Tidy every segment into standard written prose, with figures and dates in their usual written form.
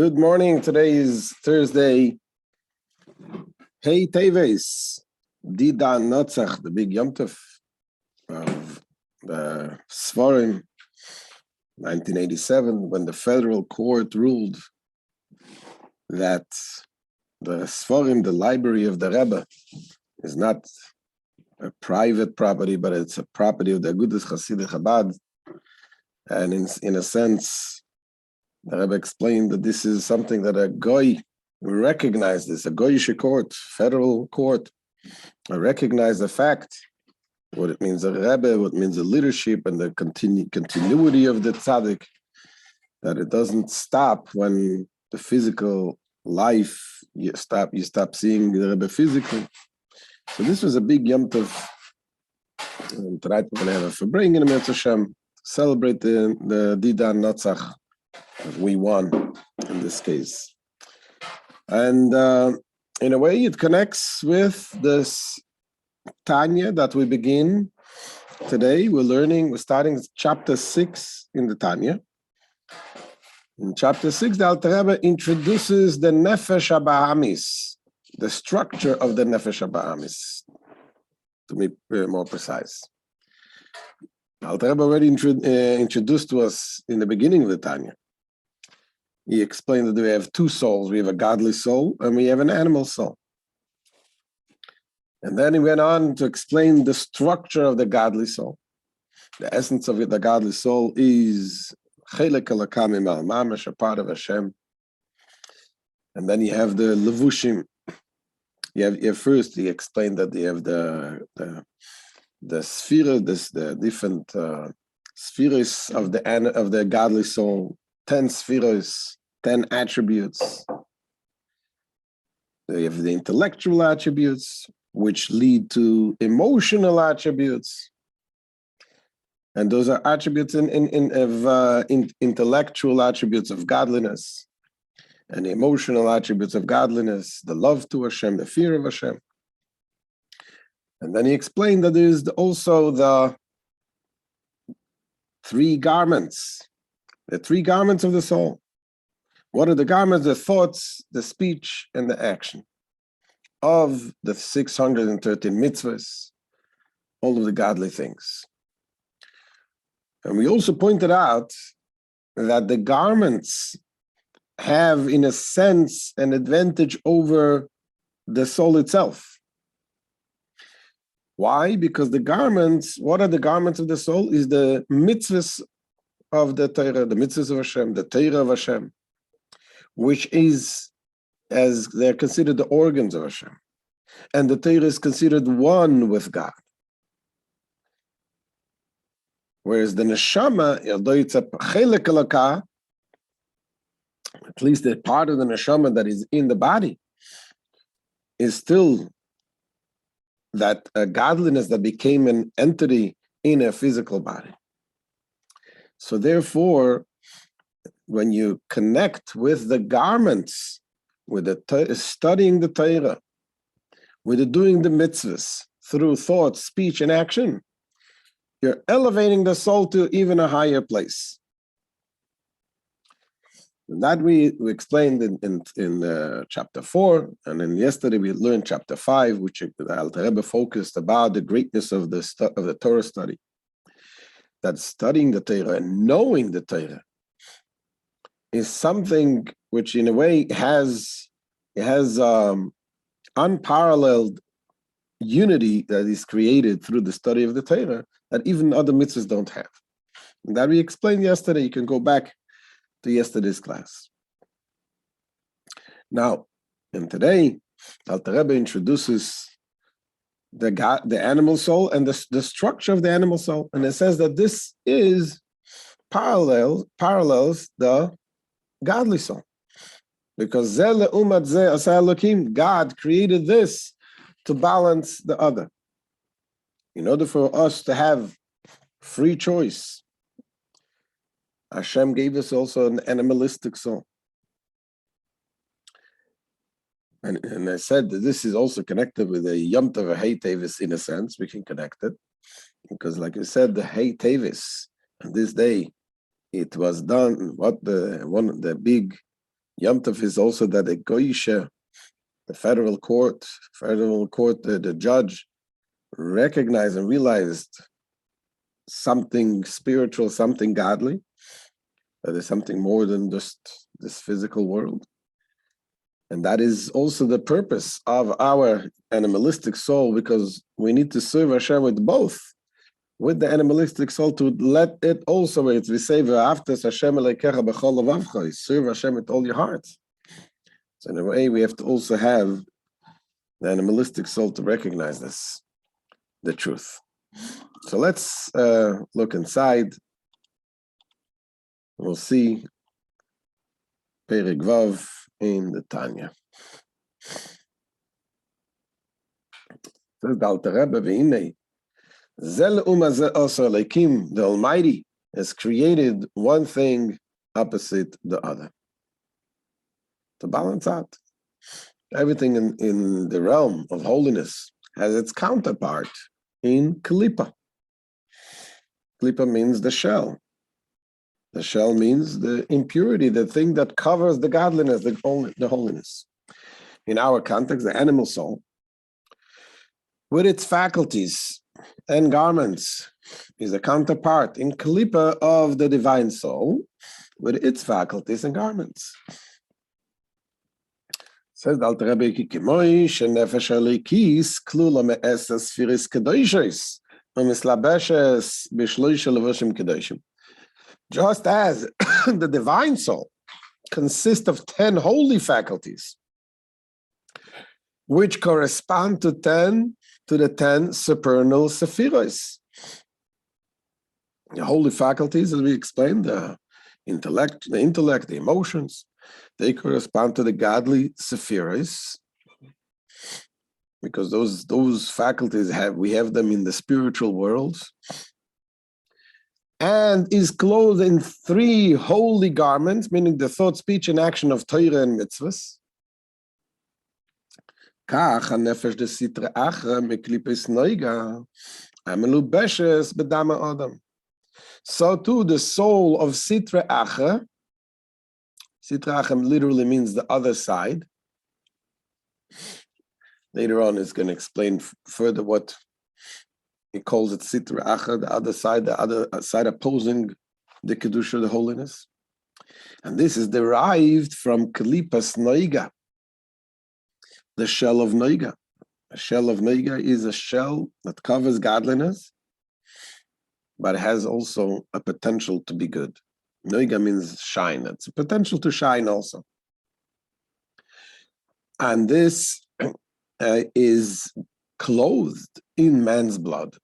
Good morning. Today is Thursday. Hey Teves, Dida Notzach, the big Yom Tov of the Svarim, 1987, when the federal court ruled that the Svarim, the library of the Rebbe, is not a private property, but it's a property of the Agudas Chassidic Chabad. And in a sense, the Rebbe explained that this is something that a goy recognized, this, a goyish court, federal court, recognize the fact, what it means a Rebbe, what it means the leadership and the continuity of the tzaddik, that it doesn't stop when the physical life, you stop seeing the Rebbe physically. So this was a big Yom Tov, and tonight we're going to have a bringing in Mitzvah Hashem, celebrate the Didan Notzach. We won in this case. And in a way, it connects with this Tanya that we begin today. We're starting chapter 6 in the Tanya. In chapter 6, the Alter Rebbe introduces the Nefesh HaBahamis, the structure of the Nefesh HaBahamis, to be more precise. Alter Rebbe already introduced to us in the beginning of the Tanya. He explained that we have two souls. We have a godly soul and we have an animal soul. And then he went on to explain the structure of the godly soul. The essence of the godly soul is chelek elokam imal mamash, a part of Hashem. And then you have the levushim. You have first, he explained that you have the sphere, the different spheres of the godly soul. 10 spheres, 10 attributes. They have the intellectual attributes, which lead to emotional attributes. And those are attributes of intellectual attributes of godliness, and the emotional attributes of godliness, the love to Hashem, the fear of Hashem. And then he explained that there is also the three garments. The three garments of the soul. What are the garments? The thoughts, the speech, and the action of the 613 mitzvahs, all of the godly things. And we also pointed out that the garments have, in a sense, an advantage over the soul itself. Why? Because the garments, what are the garments of the soul? Is the mitzvahs of the Torah, the mitzvahs of Hashem, the Torah of Hashem, which is, as they're considered the organs of Hashem. And the Torah is considered one with God. Whereas the neshama, although it's a chelek elokah, at least the part of the neshama that is in the body, is still that godliness that became an entity in a physical body. So therefore, when you connect with the garments, with the studying the Torah, with the doing the mitzvahs through thought, speech, and action, you're elevating the soul to even a higher place. And that we explained in chapter 4, and then yesterday we learned chapter 5, which the Alter Rebbe focused about the greatness of the Torah study. That studying the Torah and knowing the Torah is something which, in a way, has unparalleled unity that is created through the study of the Torah that even other mitzvahs don't have. And that we explained yesterday. You can go back to yesterday's class. Now, and today, Alter Rebbe introduces the animal soul and the structure of the animal soul, and it says that this is parallels the godly soul, because God created this to balance the other. In order for us to have free choice, Hashem gave us also an animalistic soul. And I said that this is also connected with the Yom Tov Hey Teves in a sense. We can connect it because, like I said, the Hey Teves on this day, it was done. The big Yom Tov is also that the Goyisha, the federal court, the judge, recognized and realized something spiritual, something godly, that is something more than just this physical world. And that is also the purpose of our animalistic soul, because we need to serve Hashem with both, with the animalistic soul, to let it also, we say, Hashem Elokecha b'chol levavcha, serve Hashem with all your heart. So in a way, we have to also have the animalistic soul to recognize this, the truth. So let's look inside. We'll see Perek Vav in the Tanya. Says the Alter Rebbe, V'inei, Zel Umazeh Oser Elokim, the Almighty has created one thing opposite the other, to balance out. Everything in the realm of holiness has its counterpart in Kalipa. Kalipa means the shell. The shell means the impurity, the thing that covers the godliness, the holiness. In our context, the animal soul, with its faculties and garments, is a counterpart in Kalipa of the divine soul, with its faculties and garments. Says the Alter Rebbe, Kikimoi shenefesh halikis klula me'esas firis kedoshos u'mislabeshes b'shloisha levushim kedoshim. Just as the divine soul consists of 10 holy faculties, which correspond to the 10 supernal sephiros. The holy faculties, as we explained, the intellect, the emotions, they correspond to the godly sephiros, because those faculties we have them in the spiritual world, and is clothed in 3 holy garments, meaning the thought, speech, and action of Torah and mitzvahs. Kach hanefesh de sitra achra meklipes noiga amelubeshes bedama adam. So too the soul of sitra achra. Sitra achra literally means the other side. Later on, it's going to explain further what he calls it, sitra achra, the other side opposing the kedusha, the holiness. And this is derived from kalipas noiga, the shell of noiga. A shell of noiga is a shell that covers godliness, but has also a potential to be good. Noiga means shine. It's a potential to shine also. And this is clothed in man's blood.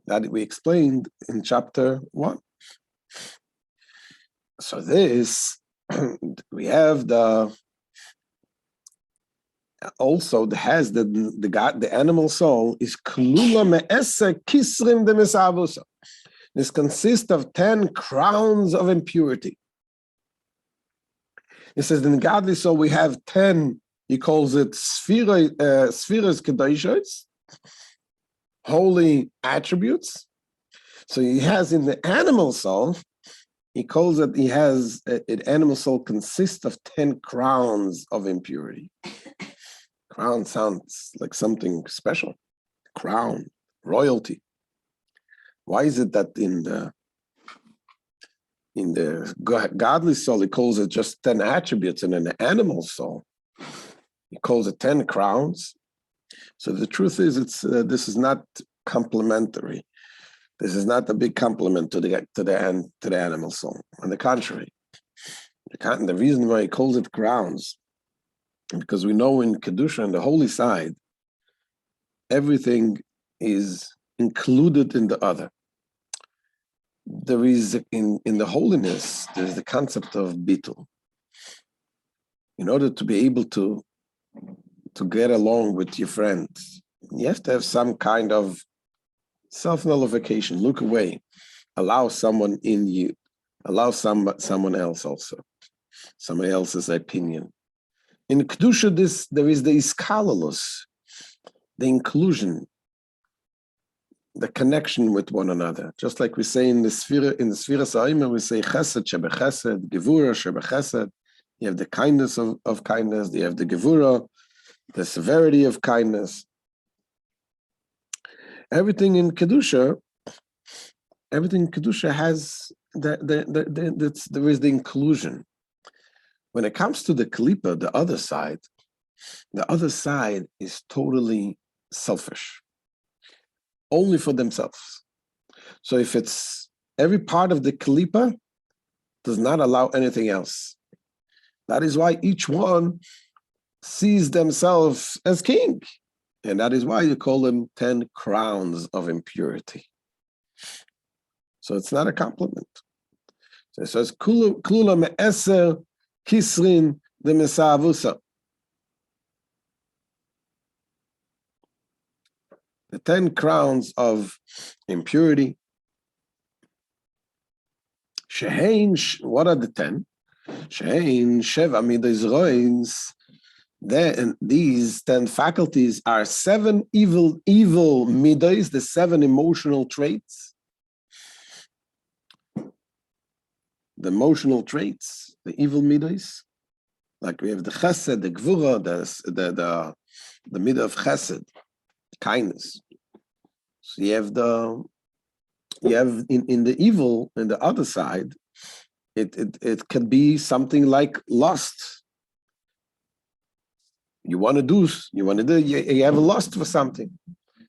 That we explained in chapter 1. So this, we have the animal soul is klula me'ese kisrim de mesavusa. This consists of 10 crowns of impurity. It says in the godly soul we have 10. He calls it spheres kedoshos, holy attributes. So he has in the animal soul, he calls it, an animal soul consists of 10 crowns of impurity. Crown sounds like something special. Crown, royalty. Why is it that in the godly soul, he calls it just 10 attributes, and in the animal soul, he calls it 10 crowns? So the truth is, this is not complementary. This is not a big compliment to the animal soul. On the contrary, the reason why he calls it crowns, because we know in kedusha, on the holy side, everything is included in the other. There is in the holiness, there's the concept of bitul. In order to be able to get along with your friends, you have to have some kind of self-nullification. Look away. Allow someone in you. Allow someone else also. Somebody else's opinion. In kedusha, there is the iskalalus, the inclusion, the connection with one another. Just like we say in the Sfiras Ha'omer, we say chesed shebechesed, gevura shebechesed, You have the kindness of kindness. You have the gevura, the severity of kindness. Everything in kedusha has there is the inclusion. When it comes to the klipa, the other side is totally selfish, only for themselves. So if it's every part of the klipa does not allow anything else. That is why each one sees themselves as king. And that is why you call them 10 crowns of impurity. So it's not a compliment. So it says, Klula me'eser kisrin de mesavusa. The 10 crowns of impurity. Shehein, what are the 10? Shehein, Sheva midas rois. Then these 10 faculties are 7 evil midas, the 7 emotional traits. The emotional traits, the evil midas. Like we have the chesed, the gvura, the midah of chesed, kindness. So you have in the evil, in the other side, it can be something like lust. You have a lust for something.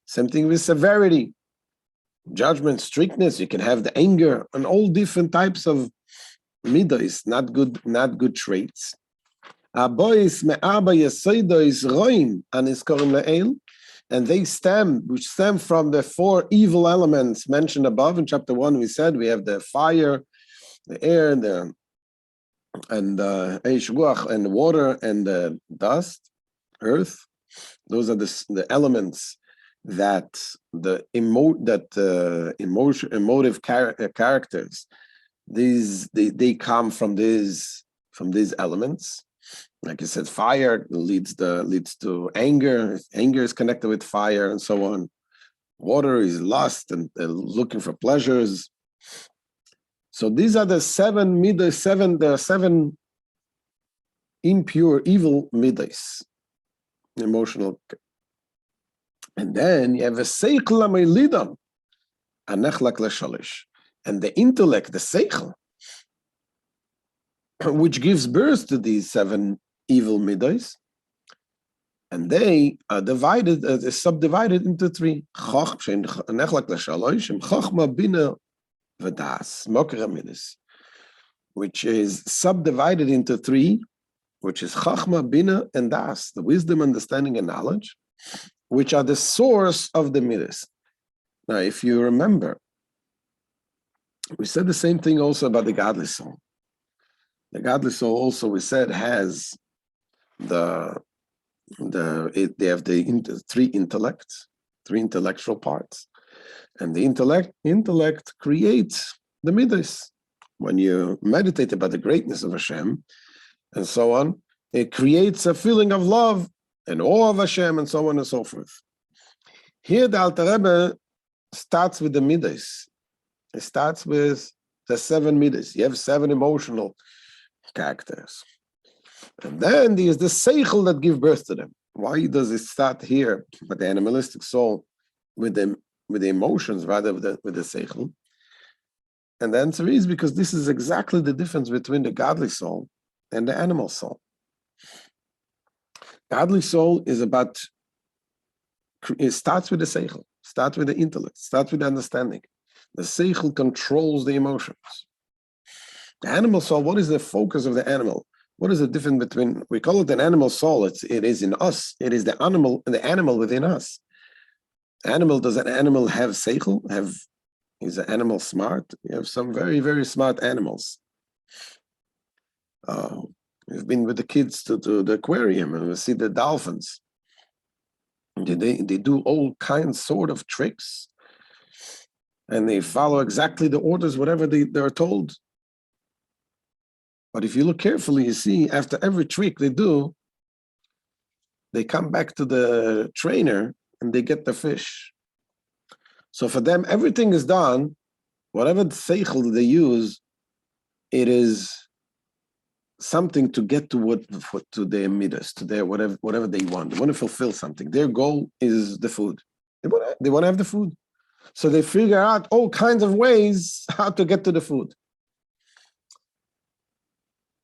Something with severity, judgment, strictness. You can have the anger and all different types of midas, not good traits. And they stem from the 4 evil elements mentioned above in chapter 1. We said we have the fire, the air, and the water and the dust, earth. Those are the elements that emotive characters. They come from these elements. Like I said, fire leads to anger. Anger is connected with fire, and so on. Water is lust and looking for pleasures. So these are the 7 midas. There are 7 impure, evil midas, emotional. And then you have a seichel amelidam, anechlak leshalish, and the intellect, the seichel, which gives birth to these 7 evil midas, and they are subdivided into 3. Chochma, bina, v'das, mokra midas, which is subdivided into 3, which is chochma, bina, and das, the wisdom, understanding, and knowledge, which are the source of the midas. Now, if you remember, we said the same thing also about the godly soul. The godly soul also, we said, has they have the 3 intellects, 3 intellectual parts, and the intellect creates the midas. When you meditate about the greatness of Hashem and so on, it creates a feeling of love and awe of Hashem and so on and so forth. Here, the Alter Rebbe starts with the midas. It starts with the 7 midas. You have 7 emotional characters. And then there's the seichel that give birth to them. Why does it start here with the animalistic soul, with the emotions rather than with the seichel? And the answer is because this is exactly the difference between the godly soul and the animal soul. Godly soul is it starts with the seichel, starts with the intellect, starts with the understanding. The seichel controls the emotions. The animal soul, what is the focus of the animal? What is the difference between, we call it an animal soul, it is in us, it is the animal within us. Does an animal have seichel? Is an animal smart? You have some very, very smart animals. We've been with the kids to the aquarium and we see the dolphins. They do all kinds sort of tricks and they follow exactly the orders, whatever they're told. But if you look carefully, you see after every trick they do, they come back to the trainer and they get the fish. So for them, everything is done, whatever the seichel they use, it is something to get to their midas, to their whatever they want. They want to fulfill something. Their goal is the food. They want to have the food. So they figure out all kinds of ways how to get to the food.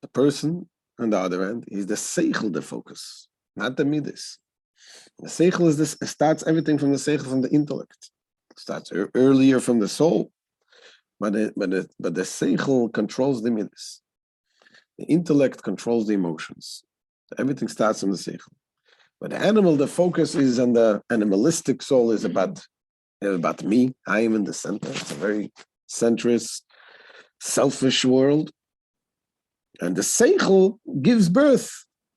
The person, on the other hand, is the seichel, the focus, not the midas. The seichel is this. It starts everything from the seichel, from the intellect. It starts earlier from the soul, but the seichel controls the midas. The intellect controls the emotions. Everything starts from the seichel. But the animal, the focus is on the animalistic soul, is about me. I am in the center. It's a very centrist, selfish world. And the seichel gives birth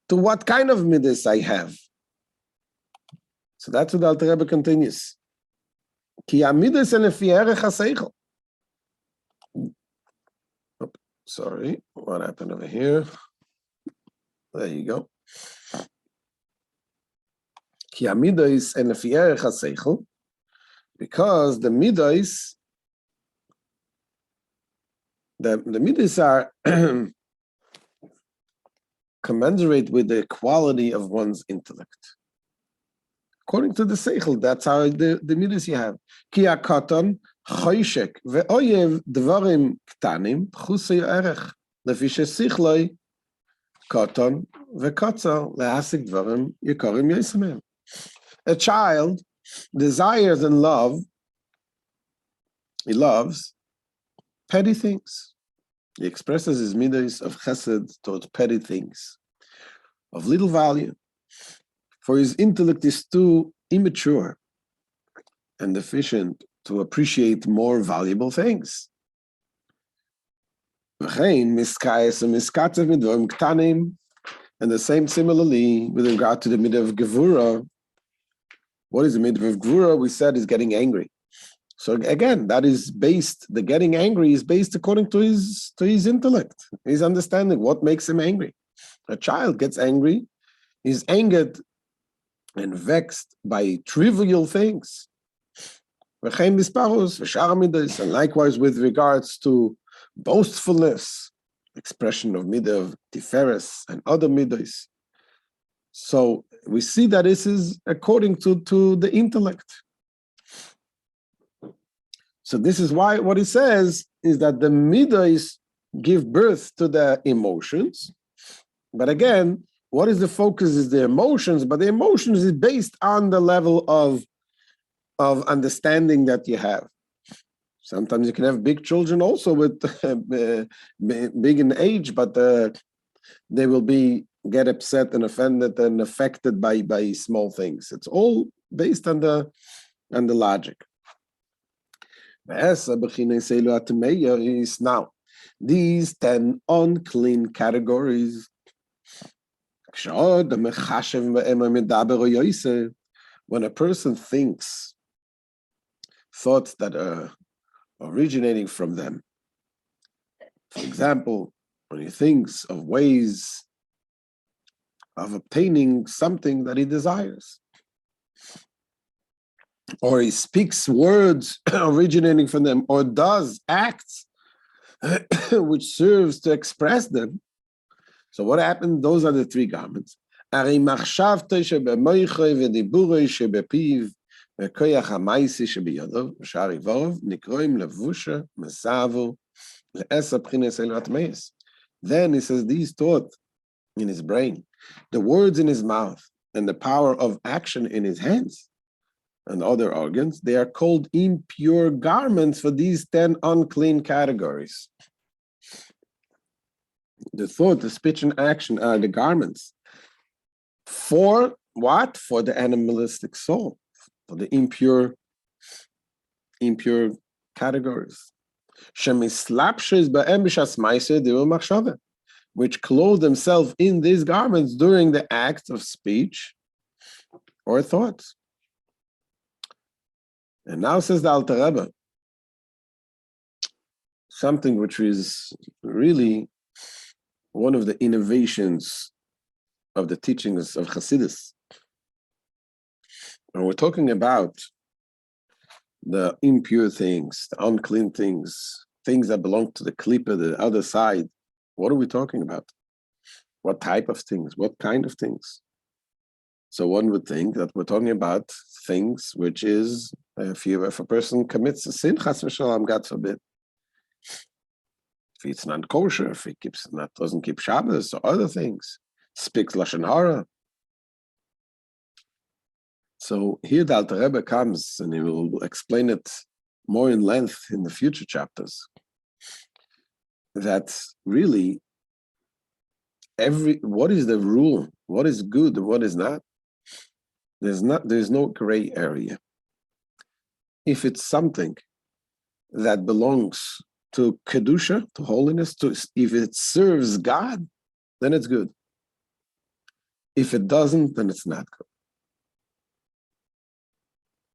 to what kind of midas I have. So that's what the Alter Rebbe continues. Ki hamidas en lefi erech haseichel. Sorry, what happened over here? There you go. Ki hamidas en lefi erech haseichel, because the midas, the midas are commensurate with the quality of one's intellect. According to the seichel, that's how the midas you have. Ki hakaton choshek ve'oyev dvarim ktanim chusei erech lefi shesichloi katon ve'katzar le'asik dvarim yikarim yosemem. A child desires and he loves petty things. He expresses his midas of chesed towards petty things, of little value. For his intellect is too immature and deficient to appreciate more valuable things. And the same similarly with regard to the midah of gevura. What is the midah of gevura? We said is getting angry. So again, that is based, the getting angry is based according to his intellect, his understanding, what makes him angry. A child gets angry, is angered and vexed by trivial things. And likewise with regards to boastfulness, expression of midah of tiferes and other midas. So we see that this is according to the intellect. So this is why what he says is that the midas give birth to the emotions. But again, what is the focus is the emotions, but the emotions is based on the level of understanding that you have. Sometimes you can have big children also with big in age, but they will get upset and offended and affected by small things. It's all based on the logic. Is now these 10 unclean categories. When a person thinks thoughts that are originating from them, for example, when he thinks of ways of obtaining something that he desires, or he speaks words originating from them, or does acts which serves to express them. So what happened? Those are the three garments. Then he says these thoughts in his brain, the words in his mouth, and the power of action in his hands and other organs, they are called impure garments for these 10 unclean categories. The thought, the speech, and action are the garments. For what? For the animalistic soul, for the impure categories. Which clothe themselves in these garments during the act of speech or thoughts. And now says the Alter Rebbe, something which is really one of the innovations of the teachings of Hasidus. And we're talking about the impure things, the unclean things, things that belong to the klipa, the other side. What are we talking about? What type of things? What kind of things? So one would think that we're talking about things which is, if a person commits a sin, chas v'shalom, God forbid, if it's not kosher, if he doesn't keep Shabbos or other things, speaks lashon hara. So here the Alter Rebbe comes and he will explain it more in length in the future chapters. That really, what is the rule? What is good and what is not? There's no gray area. If it's something that belongs to kedusha, to holiness, if it serves God, then it's good. If it doesn't, then it's not good.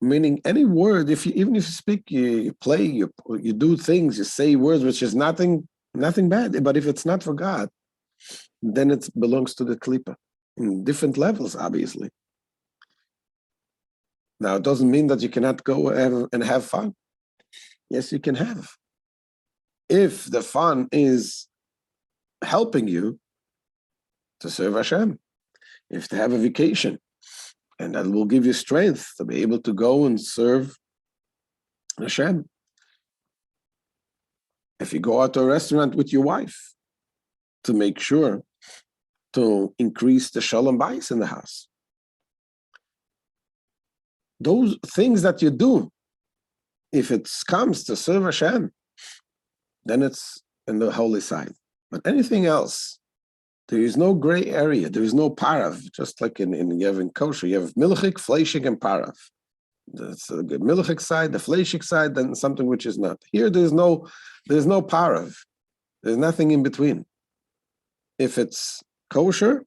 Meaning, any word, even if you speak, you play, you do things, you say words which is nothing bad. But if it's not for God, then it belongs to the klipa in different levels, obviously. Now, it doesn't mean that you cannot go and have fun. Yes, you can have. If the fun is helping you to serve Hashem, if to have a vacation, and that will give you strength to be able to go and serve Hashem. If you go out to a restaurant with your wife, to make sure to increase the shalom bayis in the house. Those things that you do, if it comes to serve Hashem, then it's in the holy side. But anything else, there is no gray area. There is no parav. Just like you have in kosher, you have milchik, fleishik, and parav. That's the milchik side, the fleishik side, then something which is not. Here, there's no parav. There's nothing in between. If it's kosher,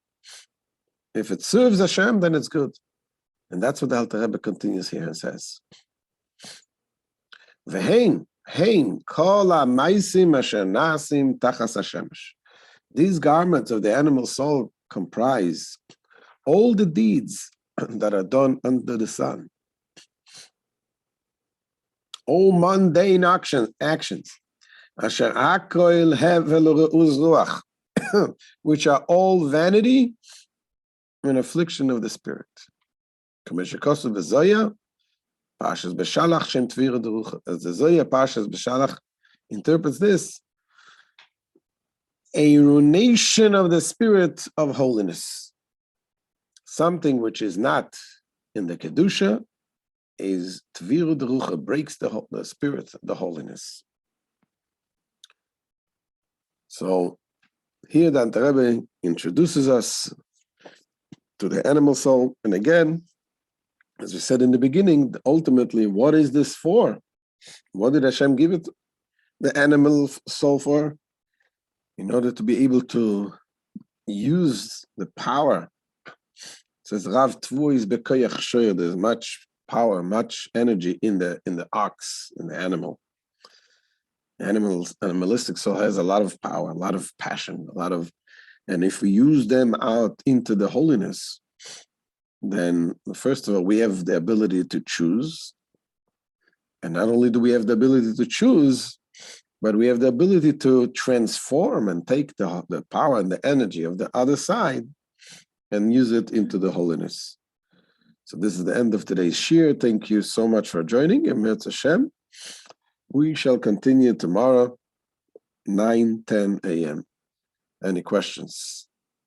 if it serves Hashem, then it's good. And that's what the Alter Rebbe continues here and says. V'hein, kol ha'maisim asher nasim tachas hashemesh. These garments of the animal soul comprise all the deeds that are done under the sun. All mundane actions, asher akoil hevel re'uz ruach, which are all vanity and affliction of the spirit. As the Zoya Parshas B'Shalach interprets this, a ruination of the spirit of holiness. Something which is not in the Kedusha is Tviru Derucha, breaks the spirit, the holiness. So here the Alter Rebbe introduces us to the animal soul, and again, as we said in the beginning, ultimately, what is this for? What did Hashem give it, the animal soul, for? In order to be able to use the power. It says, Rav Tvu is bekoyach shoyer. There's much power, much energy in the ox, in the animal. The animalistic soul has a lot of power, a lot of passion, and if we use them out into the holiness, then first of all, we have the ability to choose. And not only do we have the ability to choose, but we have the ability to transform and take the power and the energy of the other side and use it into the holiness. So this is the end of today's shir. Thank you so much for joining. Emir Hashem. We shall continue tomorrow, 9:10 a.m. Any questions?